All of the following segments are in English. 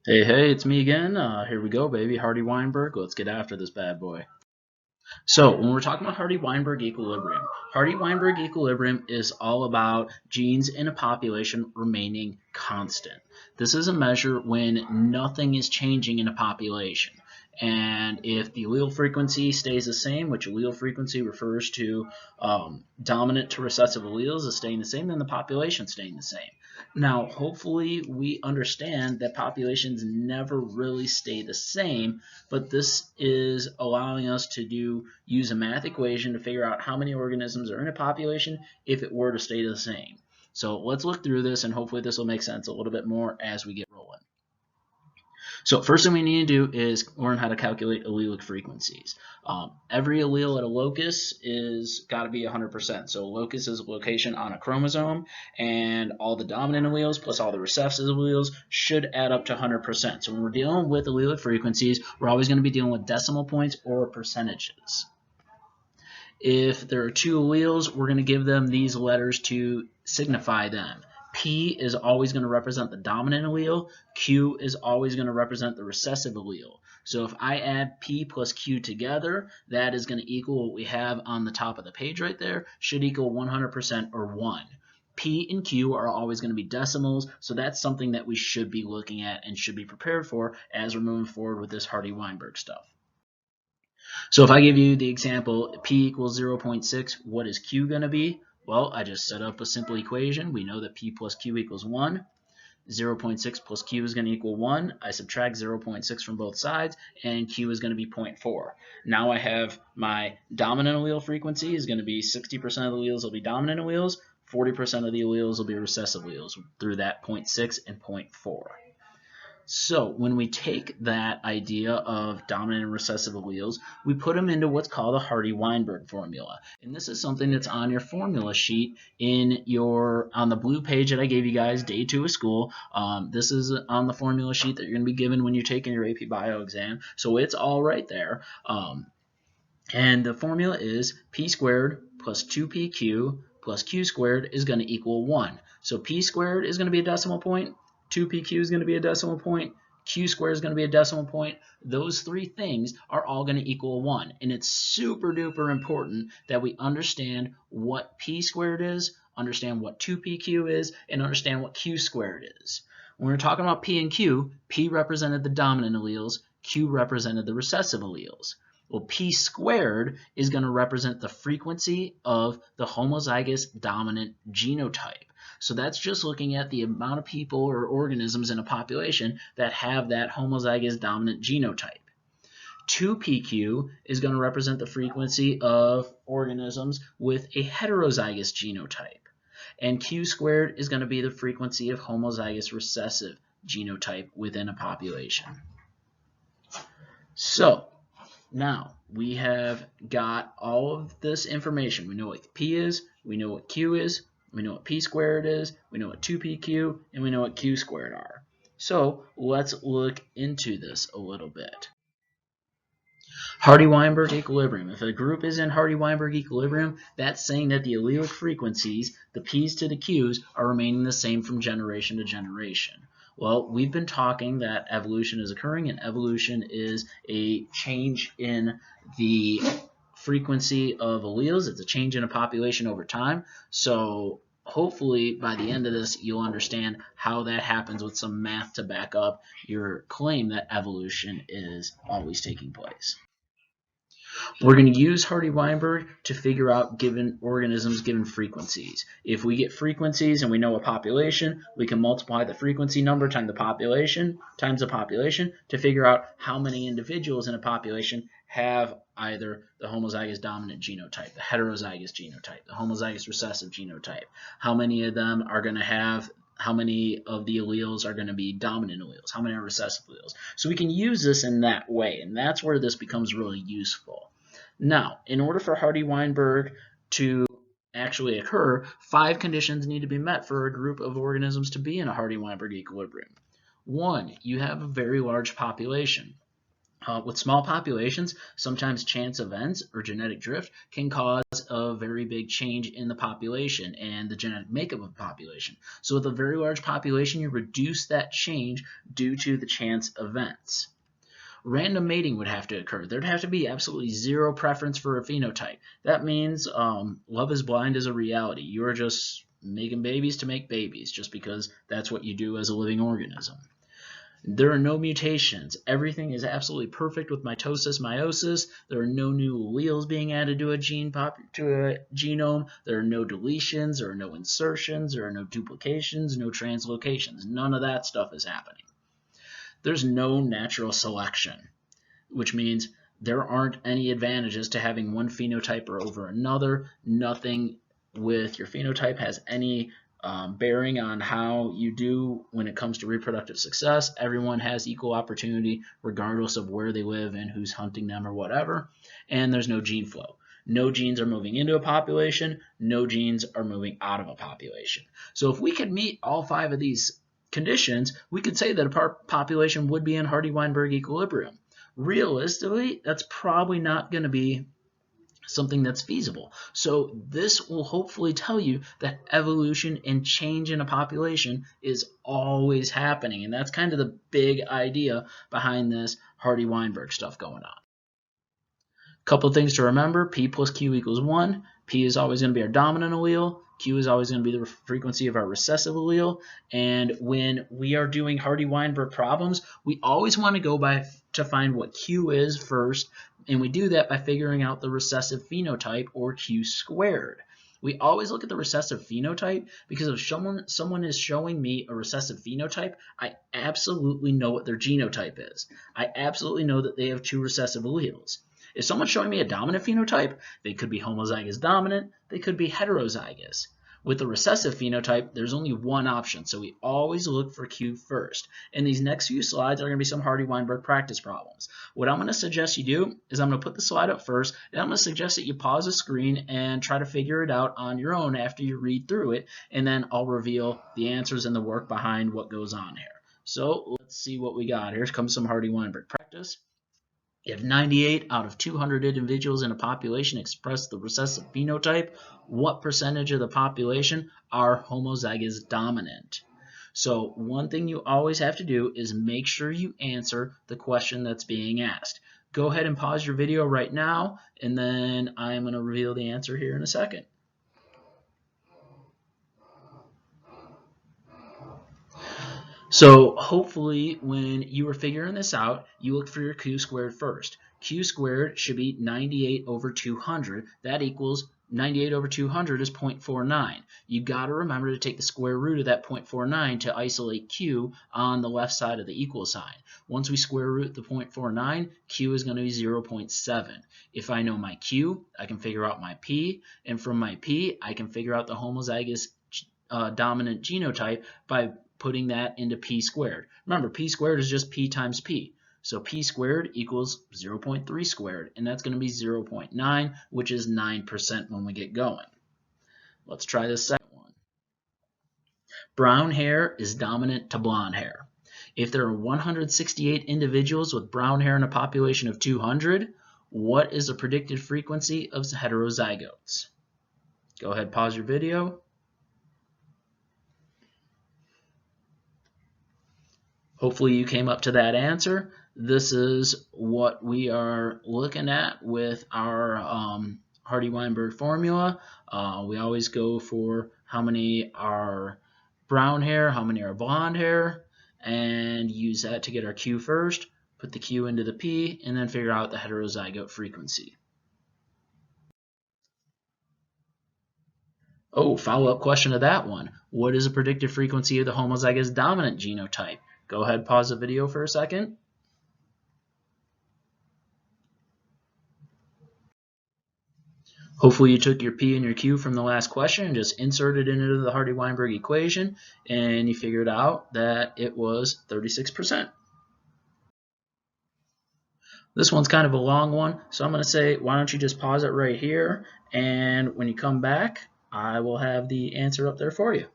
Hey, it's me again. Here we go, baby. Hardy Weinberg. Let's get after this bad boy. So, when we're talking about Hardy-Weinberg equilibrium, Hardy-Weinberg equilibrium is all about genes in a population remaining constant. This is a measure when nothing is changing in a population. And if the allele frequency stays the same, which allele frequency refers to dominant to recessive alleles is staying the same, then the population is staying the same. Now, hopefully we understand that populations never really stay the same, but this is allowing us to use a math equation to figure out how many organisms are in a population if it were to stay the same. So let's look through this, and hopefully this will make sense a little bit more as we get rolling. So first thing we need to do is learn how to calculate allelic frequencies. Every allele at a locus is got to be 100%. So locus is a location on a chromosome, and all the dominant alleles plus all the recessive alleles should add up to 100%. So when we're dealing with allelic frequencies, we're always going to be dealing with decimal points or percentages. If there are two alleles, we're going to give them these letters to signify them. P is always going to represent the dominant allele. Q is always going to represent the recessive allele. So if I add P plus Q together, that is going to equal what we have on the top of the page right there, should equal 100% or 1. P and Q are always going to be decimals, so that's something that we should be looking at and should be prepared for as we're moving forward with this Hardy-Weinberg stuff. So if I give you the example, P equals 0.6, what is Q going to be? Well, I just set up a simple equation. We know that P plus Q equals 1. 0.6 plus Q is going to equal 1. I subtract 0.6 from both sides, and Q is going to be 0.4. Now I have my dominant allele frequency is going to be 60% of the alleles will be dominant alleles, 40% of the alleles will be recessive alleles through that 0.6 and 0.4. So when we take that idea of dominant and recessive alleles, we put them into what's called a Hardy-Weinberg formula. And this is something that's on your formula sheet on the blue page that I gave you guys day 2 of school. This is on the formula sheet that you're going to be given when you're taking your AP Bio exam. So it's all right there. And the formula is P squared plus 2PQ plus Q squared is going to equal 1. So P squared is going to be a decimal point. 2PQ is going to be a decimal point. Q squared is going to be a decimal point. Those three things are all going to equal 1. And it's super duper important that we understand what P squared is, understand what 2PQ is, and understand what Q squared is. When we're talking about P and Q, P represented the dominant alleles, Q represented the recessive alleles. Well, P squared is going to represent the frequency of the homozygous dominant genotype. So that's just looking at the amount of people or organisms in a population that have that homozygous dominant genotype. 2PQ is going to represent the frequency of organisms with a heterozygous genotype. And Q squared is going to be the frequency of homozygous recessive genotype within a population. So now we have got all of this information. We know what P is, we know what Q is, we know what P squared is, we know what 2PQ, and we know what Q squared are. So let's look into this a little bit. Hardy-Weinberg equilibrium. If a group is in Hardy-Weinberg equilibrium, that's saying that the allelic frequencies, the P's to the Q's, are remaining the same from generation to generation. Well, we've been talking that evolution is occurring, and evolution is a change in the frequency of alleles. It's a change in a population over time. So hopefully by the end of this, you'll understand how that happens with some math to back up your claim that evolution is always taking place. We're going to use Hardy-Weinberg to figure out given organisms, given frequencies. If we get frequencies and we know a population, we can multiply the frequency number times the population to figure out how many individuals in a population have either the homozygous dominant genotype, the heterozygous genotype, the homozygous recessive genotype. How many of them are going to have how many of the alleles are going to be dominant alleles, how many are recessive alleles. So we can use this in that way, and that's where this becomes really useful. Now, in order for Hardy-Weinberg to actually occur, 5 conditions need to be met for a group of organisms to be in a Hardy-Weinberg equilibrium. 1, you have a very large population. With small populations, sometimes chance events or genetic drift can cause a very big change in the population and the genetic makeup of the population. So with a very large population, you reduce that change due to the chance events. Random mating would have to occur. There'd have to be absolutely zero preference for a phenotype. That means love is blind is a reality. You're just making babies to make babies just because that's what you do as a living organism. There are no mutations. Everything is absolutely perfect with mitosis, meiosis. There are no new alleles being added to a genome. There are no deletions. There are no insertions. There are no duplications, no translocations. None of that stuff is happening. There's no natural selection, which means there aren't any advantages to having one phenotype over another. Nothing with your phenotype has any bearing on how you do when it comes to reproductive success. Everyone has equal opportunity regardless of where they live and who's hunting them or whatever. And there's no gene flow. No genes are moving into a population. No genes are moving out of a population. So if we could meet all 5 of these conditions, we could say that a population would be in Hardy-Weinberg equilibrium. Realistically, that's probably not going to be something that's feasible. So this will hopefully tell you that evolution and change in a population is always happening. And that's kind of the big idea behind this Hardy-Weinberg stuff going on. Couple of things to remember: P plus Q equals 1. P is always going to be our dominant allele. Q is always going to be the frequency of our recessive allele. And when we are doing Hardy-Weinberg problems, we always want to go to find what Q is first, and we do that by figuring out the recessive phenotype, or Q squared. We always look at the recessive phenotype because if someone is showing me a recessive phenotype, I absolutely know what their genotype is. I absolutely know that they have 2 recessive alleles. If someone's showing me a dominant phenotype, they could be homozygous dominant, they could be heterozygous. With a recessive phenotype, there's only one option, so we always look for Q first. And these next few slides are going to be some Hardy-Weinberg practice problems. What I'm going to suggest you do is I'm going to put the slide up first, and I'm going to suggest that you pause the screen and try to figure it out on your own after you read through it, and then I'll reveal the answers and the work behind what goes on here. So let's see what we got. Here comes some Hardy-Weinberg practice. If 98 out of 200 individuals in a population express the recessive phenotype, what percentage of the population are homozygous dominant? So one thing you always have to do is make sure you answer the question that's being asked. Go ahead and pause your video right now, and then I'm going to reveal the answer here in a second. So hopefully when you were figuring this out, you look for your Q squared first. Q squared should be 98 over 200. That equals 98 over 200 is 0.49. You got to remember to take the square root of that 0.49 to isolate Q on the left side of the equal sign. Once we square root the 0.49, Q is going to be 0.7. If I know my Q, I can figure out my P, and from my P, I can figure out the homozygous dominant genotype by putting that into P squared. Remember, P squared is just P times P. So P squared equals 0.3 squared, and that's going to be 0.9, which is 9% when we get going. Let's try this second one. Brown hair is dominant to blonde hair. If there are 168 individuals with brown hair in a population of 200, what is the predicted frequency of heterozygotes? Go ahead, pause your video. Hopefully you came up to that answer. This is what we are looking at with our Hardy-Weinberg formula. We always go for how many are brown hair, how many are blonde hair, and use that to get our Q first, put the Q into the P, and then figure out the heterozygote frequency. Oh, follow-up question to that one. What is the predicted frequency of the homozygous dominant genotype? Go ahead, pause the video for a second. Hopefully you took your P and your Q from the last question and just inserted it into the Hardy-Weinberg equation, and you figured out that it was 36%. This one's kind of a long one, so I'm going to say, why don't you just pause it right here, and when you come back, I will have the answer up there for you.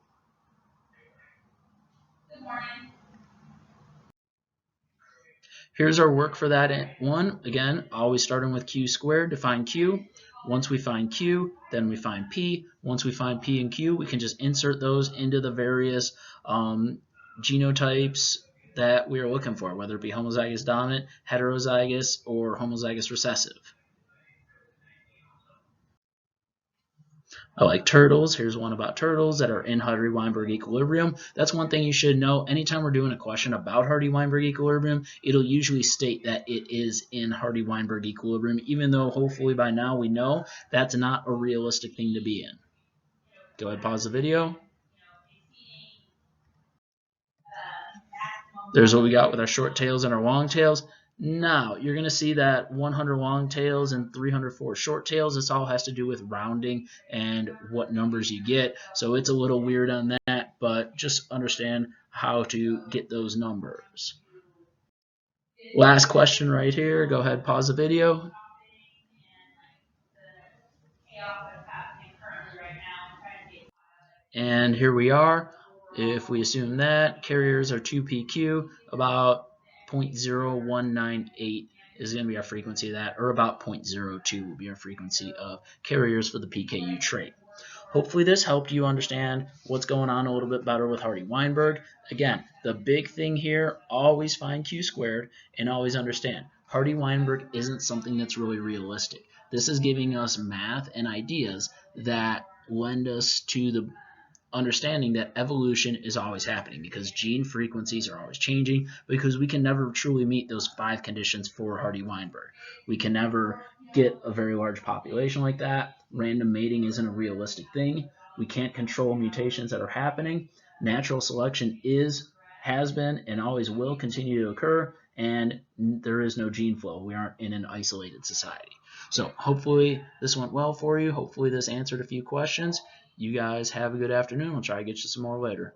Here's our work for that one. Again, always starting with q squared to find q. Once we find q, then we find p. Once we find p and q, we can just insert those into the various genotypes that we are looking for, whether it be homozygous dominant, heterozygous, or homozygous recessive. I like turtles. Here's one about turtles that are in Hardy-Weinberg equilibrium. That's one thing you should know. Anytime we're doing a question about Hardy-Weinberg equilibrium, it'll usually state that it is in Hardy-Weinberg equilibrium, even though hopefully by now we know that's not a realistic thing to be in. Go ahead, pause the video. There's what we got with our short tails and our long tails. Now, you're going to see that 100 long tails and 304 short tails. This all has to do with rounding and what numbers you get. So it's a little weird on that, but just understand how to get those numbers. Last question right here. Go ahead, pause the video. And here we are. If we assume that carriers are 2PQ, about 0.0198 is going to be our frequency of that, or about 0.02 will be our frequency of carriers for the PKU trait. Hopefully this helped you understand what's going on a little bit better with Hardy-Weinberg. Again, the big thing here, always find Q squared and always understand Hardy-Weinberg isn't something that's really realistic. This is giving us math and ideas that lend us to the understanding that evolution is always happening because gene frequencies are always changing, because we can never truly meet those 5 conditions for Hardy-Weinberg. We can never get a very large population like that. Random mating isn't a realistic thing. We can't control mutations that are happening. Natural selection has been, and always will continue to occur, and there is no gene flow. We aren't in an isolated society. So hopefully this went well for you. Hopefully this answered a few questions. You guys have a good afternoon. I'll try to get you some more later.